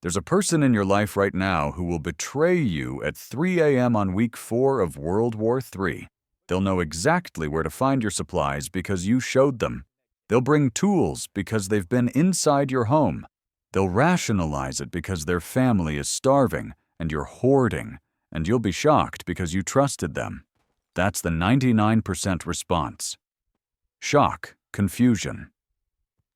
There's a person in your life right now who will betray you at 3 a.m. on week 4 of World War III. They'll know exactly where to find your supplies because you showed them. They'll bring tools because they've been inside your home. They'll rationalize it because their family is starving and you're hoarding, and you'll be shocked because you trusted them. That's the 99% response. Shock, confusion.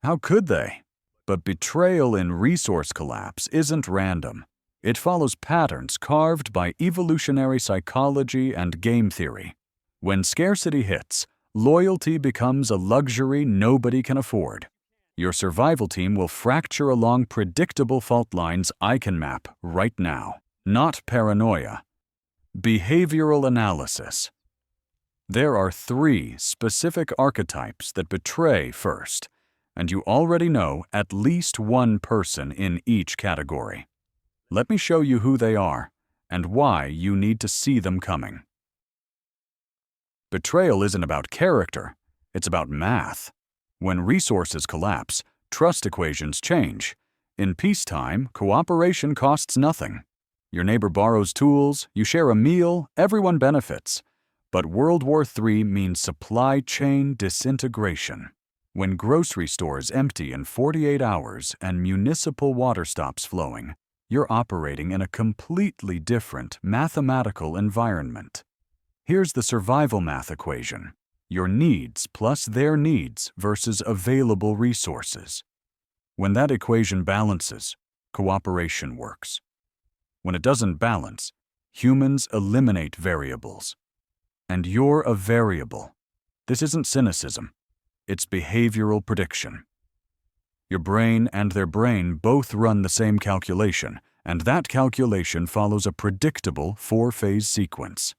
How could they? But betrayal in resource collapse isn't random. It follows patterns carved by evolutionary psychology and game theory. When scarcity hits, loyalty becomes a luxury nobody can afford. Your survival team will fracture along predictable fault lines I can map right now, not paranoia. Behavioral analysis. There are 3 specific archetypes that betray first, and you already know at least one person in each category. Let me show you who they are and why you need to see them coming. Betrayal isn't about character, it's about math. When resources collapse, trust equations change. In peacetime, cooperation costs nothing. Your neighbor borrows tools, you share a meal, everyone benefits. But World War III means supply chain disintegration. When grocery stores empty in 48 hours and municipal water stops flowing, you're operating in a completely different mathematical environment. Here's the survival math equation: your needs plus their needs versus available resources. When that equation balances, cooperation works. When it doesn't balance, humans eliminate variables. And you're a variable. This isn't cynicism. It's behavioral prediction. Your brain and their brain both run the same calculation, and that calculation follows a predictable 4-phase sequence.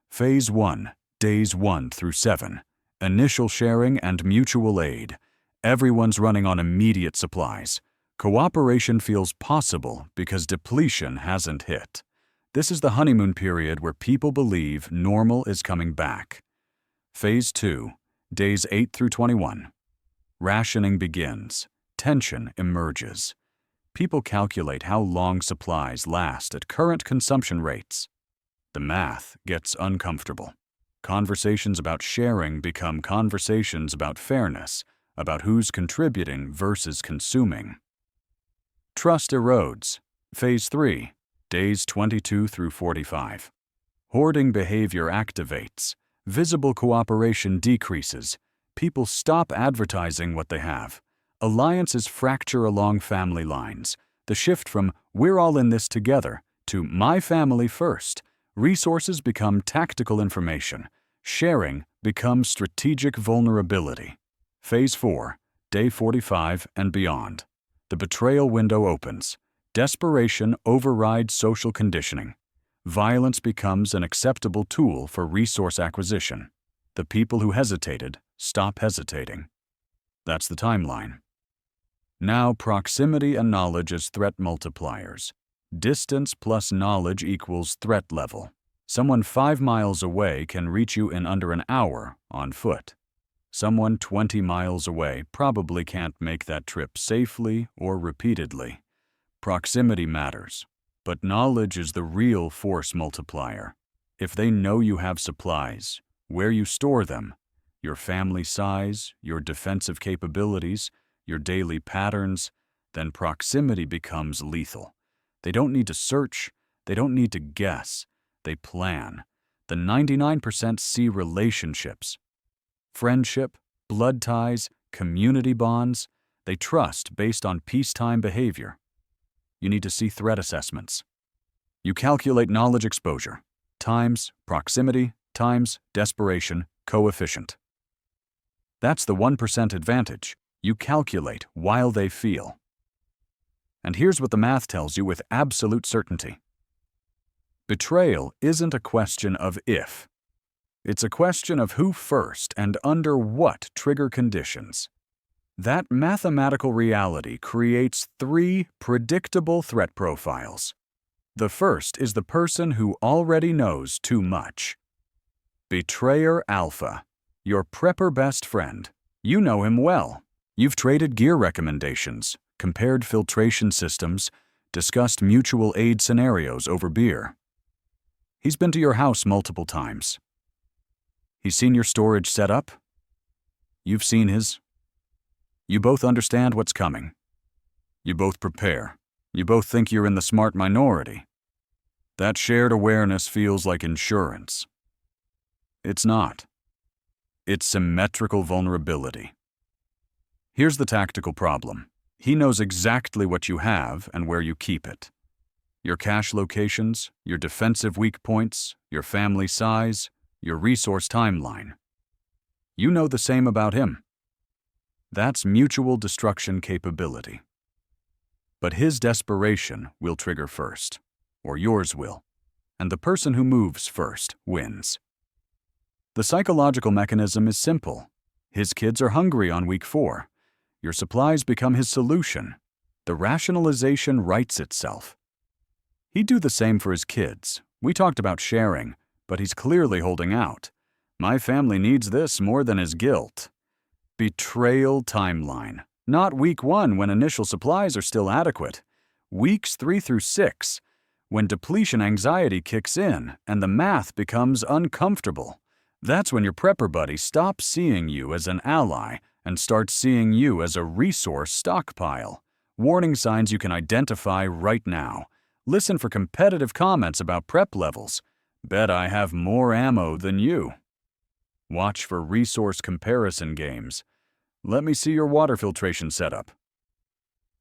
Phase 1, days 1 through 7, initial sharing and mutual aid. Everyone's running on immediate supplies. Cooperation feels possible because depletion hasn't hit. This is the honeymoon period where people believe normal is coming back. Phase 2, days 8 through 21. Rationing begins. Tension emerges. People calculate how long supplies last at current consumption rates. The math gets uncomfortable. Conversations about sharing become conversations about fairness, about who's contributing versus consuming. Trust erodes. Phase 3, days 22 through 45. Hoarding behavior activates. Visible cooperation decreases. People stop advertising what they have. Alliances fracture along family lines. The shift from "we're all in this together" to "my family first." Resources become tactical information. Sharing becomes strategic vulnerability. Phase 4, day 45 and beyond. The betrayal window opens. Desperation overrides social conditioning. Violence becomes an acceptable tool for resource acquisition. The people who hesitated stop hesitating. That's the timeline. Now proximity and knowledge as threat multipliers. Distance plus knowledge equals threat level. Someone 5 miles away can reach you in under an hour on foot. Someone 20 miles away probably can't make that trip safely or repeatedly. Proximity matters, but knowledge is the real force multiplier. If they know you have supplies, where you store them, your family size, your defensive capabilities, your daily patterns, then proximity becomes lethal. They don't need to search, they don't need to guess, they plan. The 99% see relationships. Friendship, blood ties, community bonds, they trust based on peacetime behavior. You need to see threat assessments. You calculate knowledge exposure, times proximity, times desperation coefficient. That's the 1% advantage. You calculate while they feel. And here's what the math tells you with absolute certainty. Betrayal isn't a question of if. It's a question of who first and under what trigger conditions. That mathematical reality creates 3 predictable threat profiles. The first is the person who already knows too much. Betrayer Alpha, your prepper best friend. You know him well. You've traded gear recommendations, compared filtration systems, discussed mutual aid scenarios over beer. He's been to your house multiple times. He's seen your storage set up. You've seen his. You both understand what's coming. You both prepare. You both think you're in the smart minority. That shared awareness feels like insurance. It's not. It's symmetrical vulnerability. Here's the tactical problem. He knows exactly what you have and where you keep it. Your cache locations, your defensive weak points, your family size, your resource timeline. You know the same about him. That's mutual destruction capability. But his desperation will trigger first, or yours will, and the person who moves first wins. The psychological mechanism is simple. His kids are hungry on week 4. Your supplies become his solution. The rationalization writes itself. He'd do the same for his kids. We talked about sharing, but he's clearly holding out. My family needs this more than his guilt. Betrayal timeline. Not week 1 when initial supplies are still adequate. Weeks 3 through 6, when depletion anxiety kicks in and the math becomes uncomfortable. That's when your prepper buddy stops seeing you as an ally and starts seeing you as a resource stockpile. Warning signs you can identify right now. Listen for competitive comments about prep levels. Bet I have more ammo than you. Watch for resource comparison games. Let me see your water filtration setup.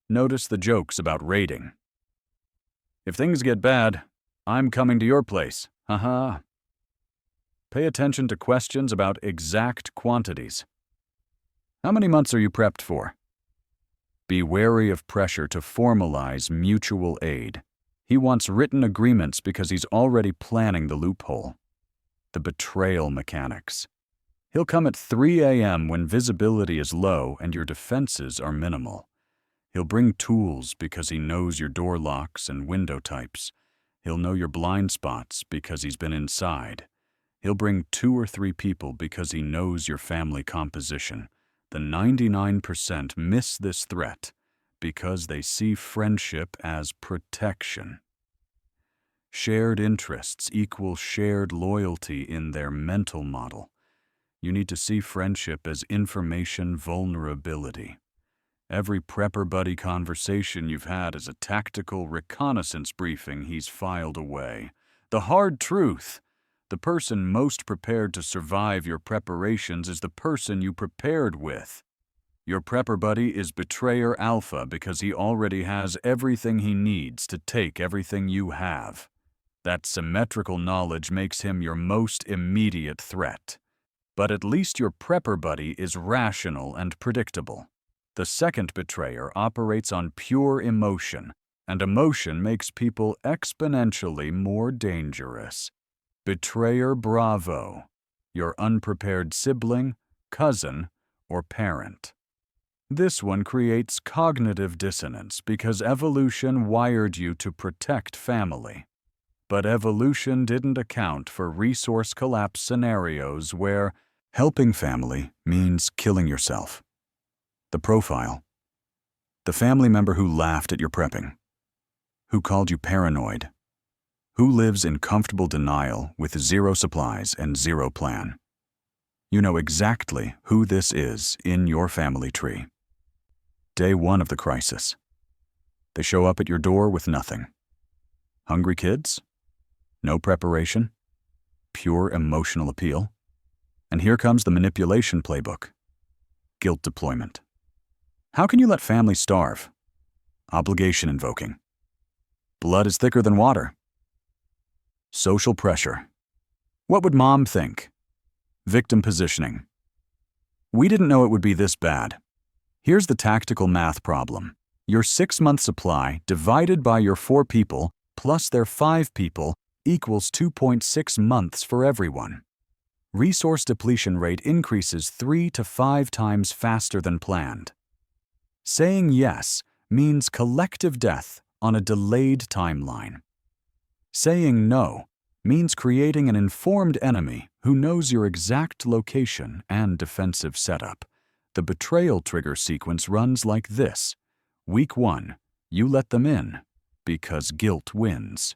Notice the jokes about raiding. If things get bad, I'm coming to your place. Haha. Pay attention to questions about exact quantities. How many months are you prepped for? Be wary of pressure to formalize mutual aid. He wants written agreements because he's already planning the loophole. The betrayal mechanics. He'll come at 3 a.m. when visibility is low and your defenses are minimal. He'll bring tools because he knows your door locks and window types. He'll know your blind spots because he's been inside. He'll bring 2 or 3 people because he knows your family composition. The 99% miss this threat because they see friendship as protection. Shared interests equal shared loyalty in their mental model. You need to see friendship as information vulnerability. Every prepper buddy conversation you've had is a tactical reconnaissance briefing he's filed away. The hard truth. The person most prepared to survive your preparations is the person you prepared with. Your prepper buddy is betrayer alpha because he already has everything he needs to take everything you have. That symmetrical knowledge makes him your most immediate threat. But at least your prepper buddy is rational and predictable. The second betrayer operates on pure emotion, and emotion makes people exponentially more dangerous. Betrayer Bravo, your unprepared sibling, cousin, or parent. This one creates cognitive dissonance because evolution wired you to protect family. But evolution didn't account for resource collapse scenarios where helping family means killing yourself. The profile. The family member who laughed at your prepping, who called you paranoid, who lives in comfortable denial with 0 supplies and 0 plan. You know exactly who this is in your family tree. Day 1 of the crisis. They show up at your door with nothing. Hungry kids? No preparation? Pure emotional appeal? And here comes the manipulation playbook. Guilt deployment. How can you let family starve? Obligation invoking. Blood is thicker than water. Social pressure. What would mom think? Victim positioning. We didn't know it would be this bad. Here's the tactical math problem. Your 6-month supply divided by your 4 people plus their 5 people equals 2.6 months for everyone. Resource depletion rate increases 3 to 5 times faster than planned. Saying yes means collective death on a delayed timeline. Saying no means creating an informed enemy who knows your exact location and defensive setup. The betrayal trigger sequence runs like this. Week 1, you let them in. because guilt wins.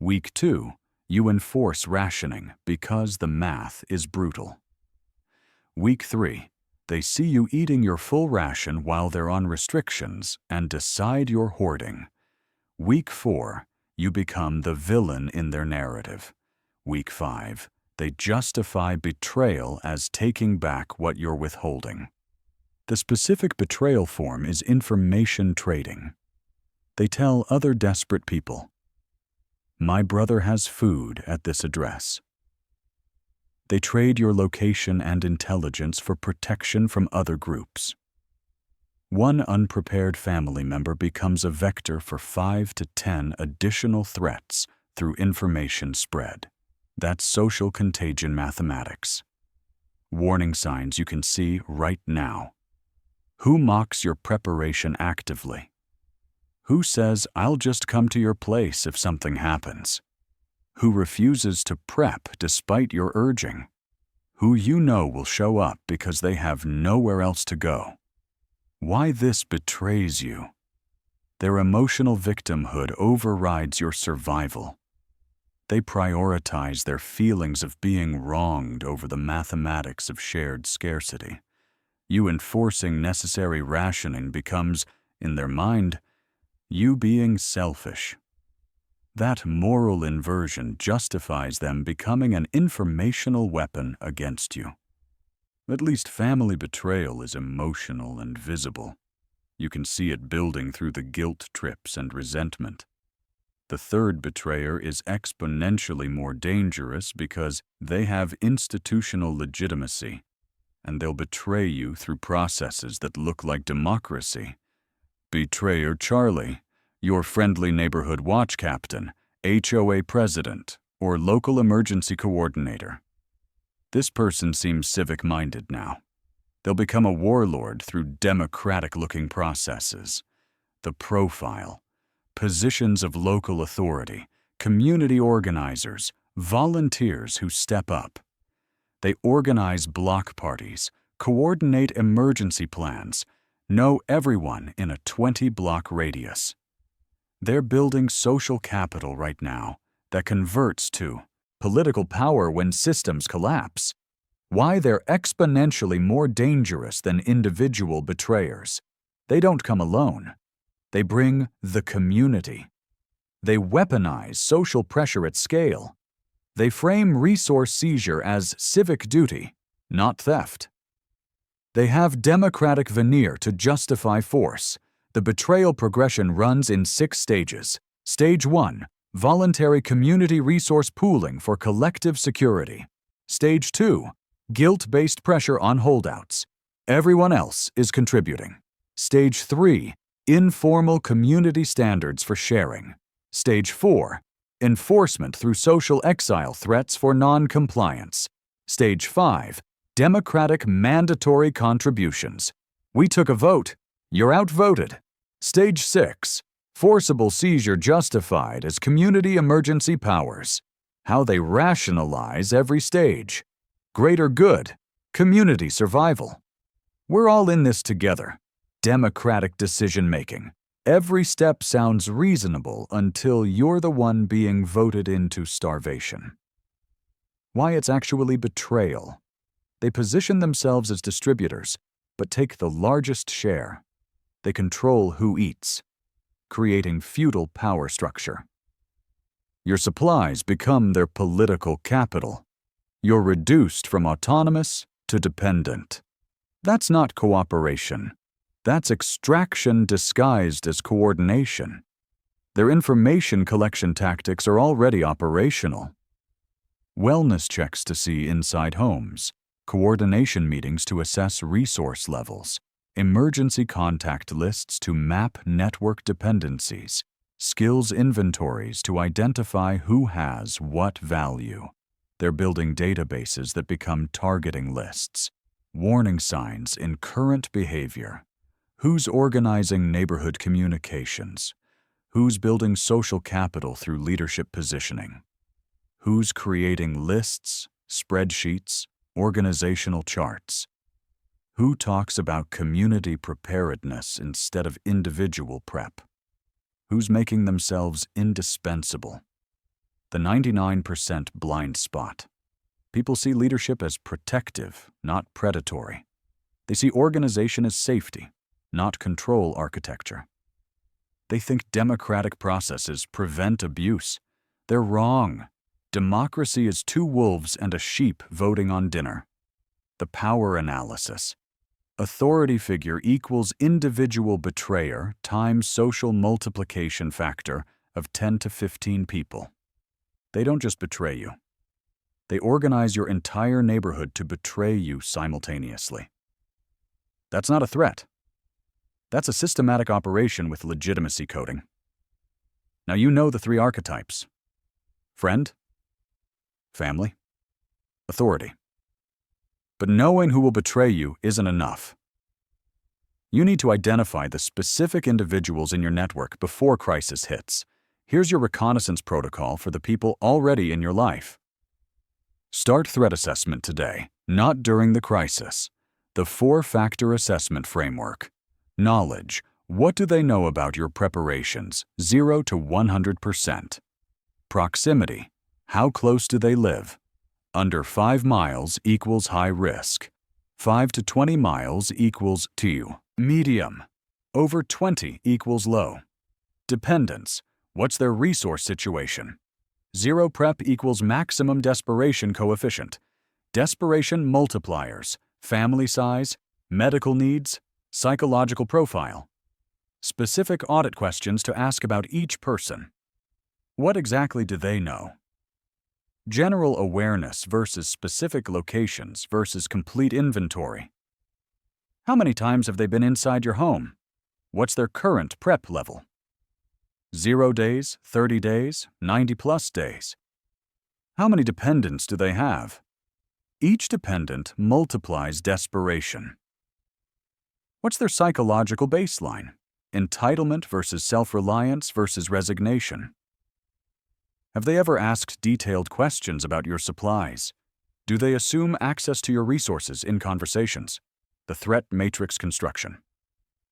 Week 2, you enforce rationing because the math is brutal. Week 3, they see you eating your full ration while they're on restrictions and decide you're hoarding. Week 4, you become the villain in their narrative. Week 5, they justify betrayal as taking back what you're withholding. The specific betrayal form is information trading. They tell other desperate people, "My brother has food at this address." They trade your location and intelligence for protection from other groups. One unprepared family member becomes a vector for 5 to 10 additional threats through information spread. That's social contagion mathematics. Warning signs you can see right now. Who mocks your preparation actively? Who says, "I'll just come to your place if something happens"? Who refuses to prep despite your urging? Who you know will show up because they have nowhere else to go? Why this betrays you? Their emotional victimhood overrides your survival. They prioritize their feelings of being wronged over the mathematics of shared scarcity. You enforcing necessary rationing becomes, in their mind, you being selfish. That moral inversion justifies them becoming an informational weapon against you. At least family betrayal is emotional and visible. You can see it building through the guilt trips and resentment. The third betrayer is exponentially more dangerous because they have institutional legitimacy, and they'll betray you through processes that look like democracy. Betrayer Charlie, your friendly neighborhood watch captain, HOA president, or local emergency coordinator. This person seems civic-minded now. They'll become a warlord through democratic-looking processes. The profile, positions of local authority, community organizers, volunteers who step up. They organize block parties, coordinate emergency plans, know everyone in a 20-block radius. They're building social capital right now that converts to political power when systems collapse. Why they're exponentially more dangerous than individual betrayers. They don't come alone. They bring the community. They weaponize social pressure at scale. They frame resource seizure as civic duty, not theft. They have democratic veneer to justify force. The betrayal progression runs in 6 stages. Stage 1, voluntary community resource pooling for collective security. Stage 2, guilt-based pressure on holdouts. Everyone else is contributing. Stage 3, informal community standards for sharing. Stage 4, enforcement through social exile threats for non-compliance. Stage 5, democratic mandatory contributions. We took a vote. You're outvoted. Stage 6, forcible seizure justified as community emergency powers. How they rationalize every stage. Greater good, community survival. We're all in this together. Democratic decision-making. Every step sounds reasonable until you're the one being voted into starvation. Why it's actually betrayal. They position themselves as distributors, but take the largest share. They control who eats, creating feudal power structure. Your supplies become their political capital. You're reduced from autonomous to dependent. That's not cooperation. That's extraction disguised as coordination. Their information collection tactics are already operational. Wellness checks to see inside homes, coordination meetings to assess resource levels, emergency contact lists to map network dependencies, skills inventories to identify who has what value. They're building databases that become targeting lists, warning signs in current behavior. Who's organizing neighborhood communications? Who's building social capital through leadership positioning? Who's creating lists, spreadsheets, organizational charts? Who talks about community preparedness instead of individual prep? Who's making themselves indispensable? The 99% blind spot. People see leadership as protective, not predatory. They see organization as safety, not control architecture. They think democratic processes prevent abuse. They're wrong. Democracy is two wolves and a sheep voting on dinner. The power analysis. Authority figure equals individual betrayer times social multiplication factor of 10 to 15 people. They don't just betray you. They organize your entire neighborhood to betray you simultaneously. That's not a threat. That's a systematic operation with legitimacy coding. Now you know the three archetypes: friend, family, authority. But knowing who will betray you isn't enough. You need to identify the specific individuals in your network before crisis hits. Here's your reconnaissance protocol for the people already in your life. Start threat assessment today, not during the crisis. The 4-factor assessment framework. Knowledge. What do they know about your preparations? 0 to 100%. Proximity. How close do they live? Under 5 miles equals high risk. 5 to 20 miles equals 2. Medium. Over 20 equals low. Dependence. What's their resource situation? 0 prep equals maximum desperation coefficient. Desperation multipliers. Family size, medical needs, psychological profile. Specific audit questions to ask about each person. What exactly do they know? General awareness versus specific locations versus complete inventory. How many times have they been inside your home? What's their current prep level? 0 days, 30 days, 90+ days. How many dependents do they have? Each dependent multiplies desperation. What's their psychological baseline? Entitlement versus self-reliance versus resignation. Have they ever asked detailed questions about your supplies? Do they assume access to your resources in conversations? The threat matrix construction.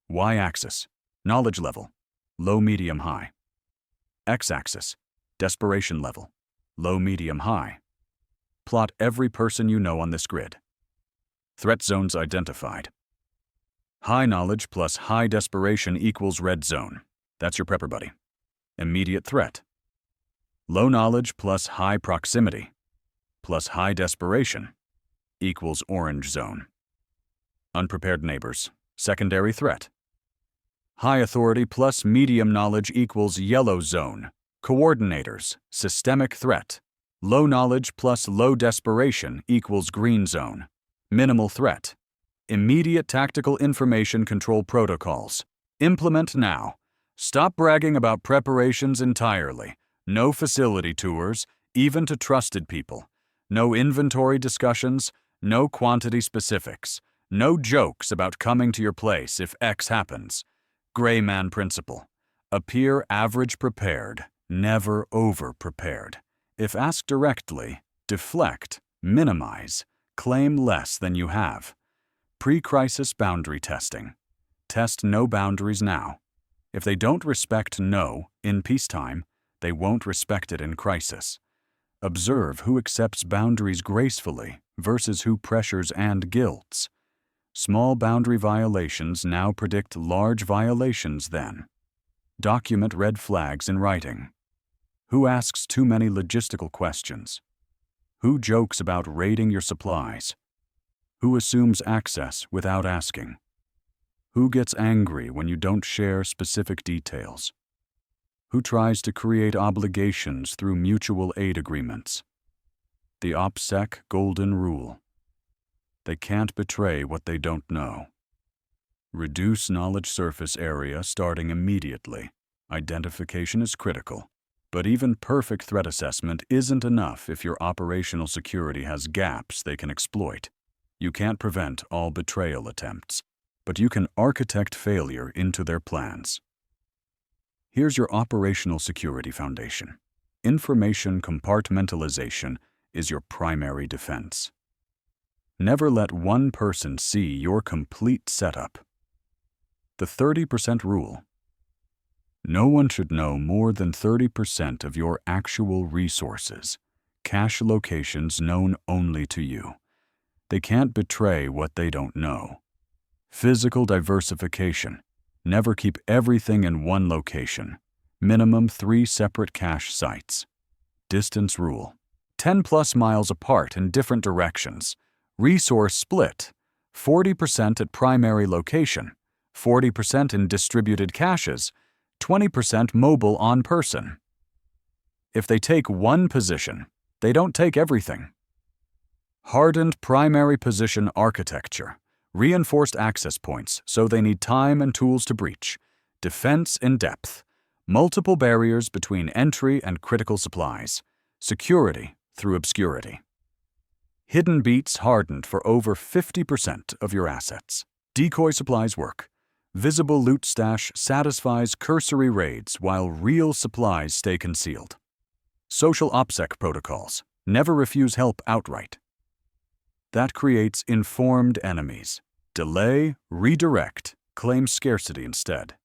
Y-axis, knowledge level, low, medium, high. X-axis, desperation level, low, medium, high. Plot every person you know on this grid. Threat zones identified. High knowledge plus high desperation equals red zone. That's your prepper buddy. Immediate threat. Low knowledge plus high proximity plus high desperation equals orange zone. Unprepared neighbors, secondary threat. High authority plus medium knowledge equals yellow zone. Coordinators, systemic threat. Low knowledge plus low desperation equals green zone. Minimal threat. Immediate tactical information control protocols. Implement now. Stop bragging about preparations entirely. No facility tours, even to trusted people. No inventory discussions, no quantity specifics. No jokes about coming to your place if X happens. Gray man principle. Appear average prepared, never over-prepared. If asked directly, deflect, minimize, claim less than you have. Pre-crisis boundary testing. Test no boundaries now. If they don't respect no in peacetime, they won't respect it in crisis. Observe who accepts boundaries gracefully versus who pressures and guilts. Small boundary violations now predict large violations then. Document red flags in writing. Who asks too many logistical questions? Who jokes about raiding your supplies? Who assumes access without asking? Who gets angry when you don't share specific details? Who tries to create obligations through mutual aid agreements? The OPSEC golden rule. They can't betray what they don't know. Reduce knowledge surface area starting immediately. Identification is critical. But even perfect threat assessment isn't enough if your operational security has gaps they can exploit. You can't prevent all betrayal attempts, but you can architect failure into their plans. Here's your operational security foundation. Information compartmentalization is your primary defense. Never let one person see your complete setup. The 30% rule. No one should know more than 30% of your actual resources. Cache locations known only to you. They can't betray what they don't know. Physical diversification. Never keep everything in one location. Minimum 3 separate cache sites. Distance rule. 10+ miles apart in different directions. Resource split. 40% at primary location, 40% in distributed caches, 20% mobile on person. If they take one position, they don't take everything. Hardened primary position architecture. Reinforced access points, so they need time and tools to breach. Defense in depth. Multiple barriers between entry and critical supplies. Security through obscurity. Hidden beats hardened for over 50% of your assets. Decoy supplies work. Visible loot stash satisfies cursory raids while real supplies stay concealed. Social OPSEC protocols. Never refuse help outright. That creates informed enemies. Delay, redirect, claim scarcity instead.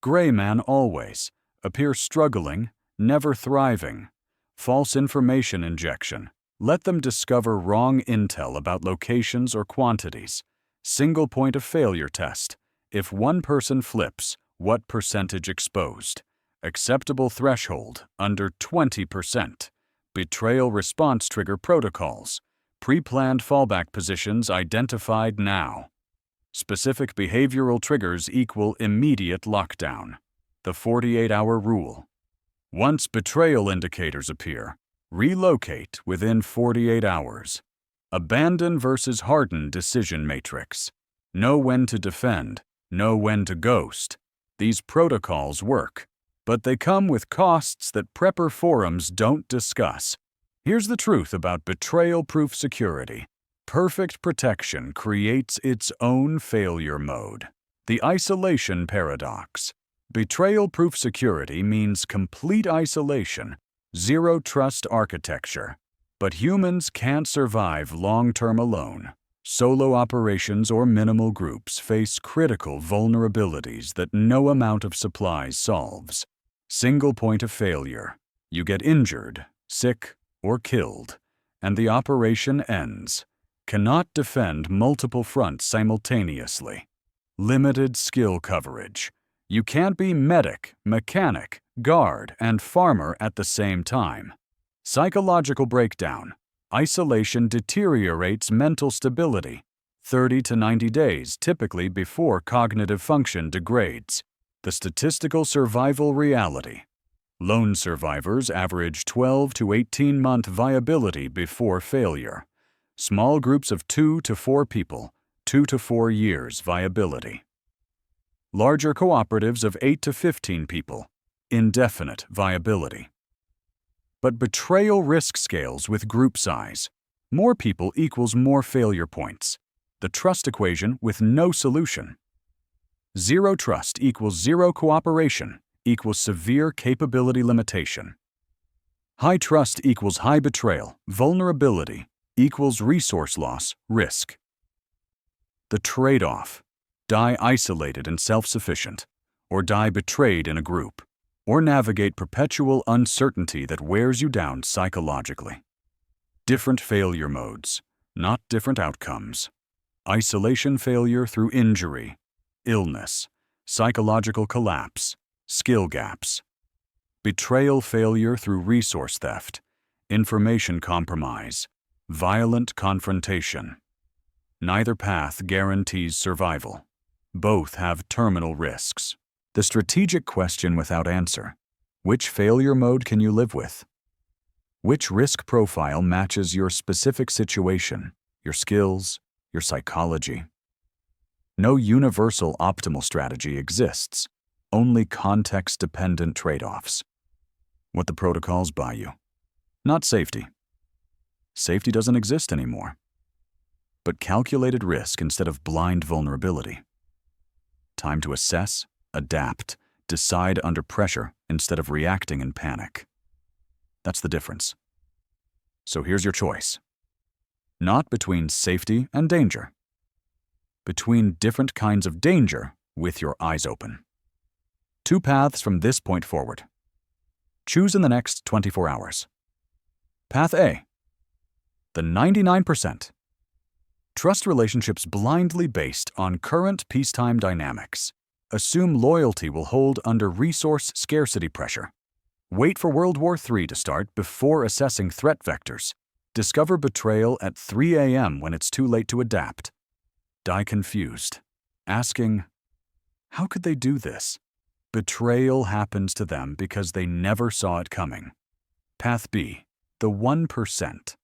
Gray man always. Appear struggling, never thriving. False information injection. Let them discover wrong intel about locations or quantities. Single point of failure test. If one person flips, what percentage exposed? Acceptable threshold, under 20%. Betrayal response trigger protocols. Pre-planned fallback positions identified now. Specific behavioral triggers equal immediate lockdown. The 48-hour rule. Once betrayal indicators appear, relocate within 48 hours. Abandon versus harden decision matrix. Know when to defend, know when to ghost. These protocols work, but they come with costs that prepper forums don't discuss. Here's the truth about betrayal-proof security. Perfect protection creates its own failure mode. The isolation paradox. Betrayal-proof security means complete isolation, zero-trust architecture. But humans can't survive long-term alone. Solo operations or minimal groups face critical vulnerabilities that no amount of supplies solves. Single point of failure. You get injured, sick, or killed, and the operation ends. Cannot defend multiple fronts simultaneously. Limited skill coverage. You can't be medic, mechanic, guard, and farmer at the same time. Psychological breakdown. Isolation deteriorates mental stability. 30 to 90 days typically before cognitive function degrades. The statistical survival reality. Lone survivors average 12 to 18-month viability before failure. Small groups of 2 to 4 people, 2 to 4 years viability. Larger cooperatives of 8 to 15 people, indefinite viability. But betrayal risk scales with group size. More people equals more failure points. The trust equation with no solution. Zero trust equals zero cooperation equals severe capability limitation. High trust equals high betrayal, vulnerability equals resource loss, risk. The trade-off. Die isolated and self-sufficient, or die betrayed in a group, or navigate perpetual uncertainty that wears you down psychologically. Different failure modes, not different outcomes. Isolation failure through injury, illness, psychological collapse, skill gaps. Betrayal failure through resource theft, information compromise, violent confrontation. Neither path guarantees survival. Both have terminal risks. The strategic question without answer. Which failure mode can you live with? Which risk profile matches your specific situation, your skills, your psychology? No universal optimal strategy exists, only context-dependent trade-offs. What the protocols buy you. Not safety. Safety doesn't exist anymore. But calculated risk instead of blind vulnerability. Time to assess, adapt, decide under pressure instead of reacting in panic. That's the difference. So here's your choice. Not between safety and danger. Between different kinds of danger with your eyes open. 2 paths from this point forward. Choose in the next 24 hours. Path A. The 99%. Trust relationships blindly based on current peacetime dynamics. Assume loyalty will hold under resource scarcity pressure. Wait for World War III to start before assessing threat vectors. Discover betrayal at 3 a.m. when it's too late to adapt. Die confused, asking, how could they do this? Betrayal happens to them because they never saw it coming. Path B. The 1%.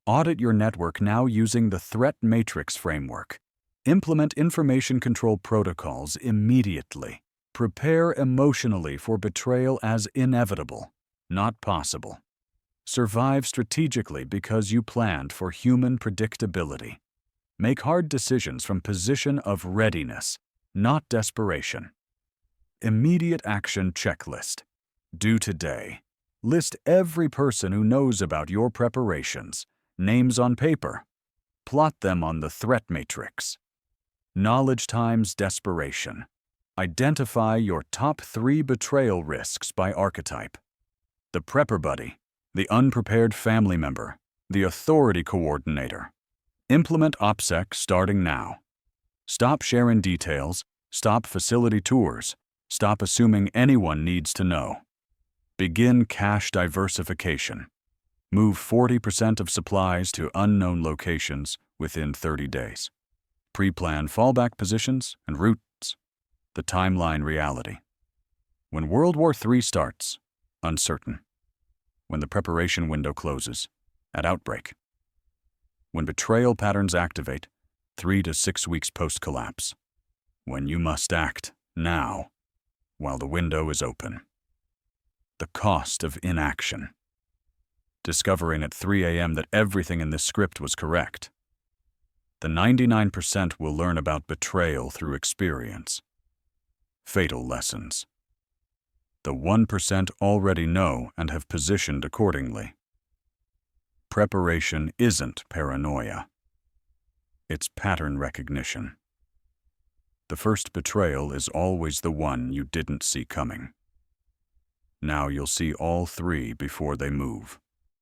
Audit your network now using the threat matrix framework. Implement information control protocols immediately. Prepare emotionally for betrayal as inevitable, not possible. Survive strategically because you planned for human predictability. Make hard decisions from position of readiness, not desperation. Immediate action checklist. Do today. List every person who knows about your preparations. Names on paper. Plot them on the threat matrix. Knowledge times desperation. Identify your top 3 betrayal risks by archetype. The prepper buddy, the unprepared family member, the authority coordinator. Implement OPSEC starting now. Stop sharing details, stop facility tours, stop assuming anyone needs to know. Begin cache diversification. Move 40% of supplies to unknown locations within 30 days. Pre-plan fallback positions and routes. The timeline reality. When World War III starts, uncertain. When the preparation window closes, at outbreak. When betrayal patterns activate, 3 to 6 weeks post-collapse. When you must act now, while the window is open. The cost of inaction. Discovering at 3 a.m. that everything in this script was correct. The 99% will learn about betrayal through experience. Fatal lessons. The 1% already know and have positioned accordingly. Preparation isn't paranoia. It's pattern recognition. The first betrayal is always the one you didn't see coming. Now you'll see all 3 before they move.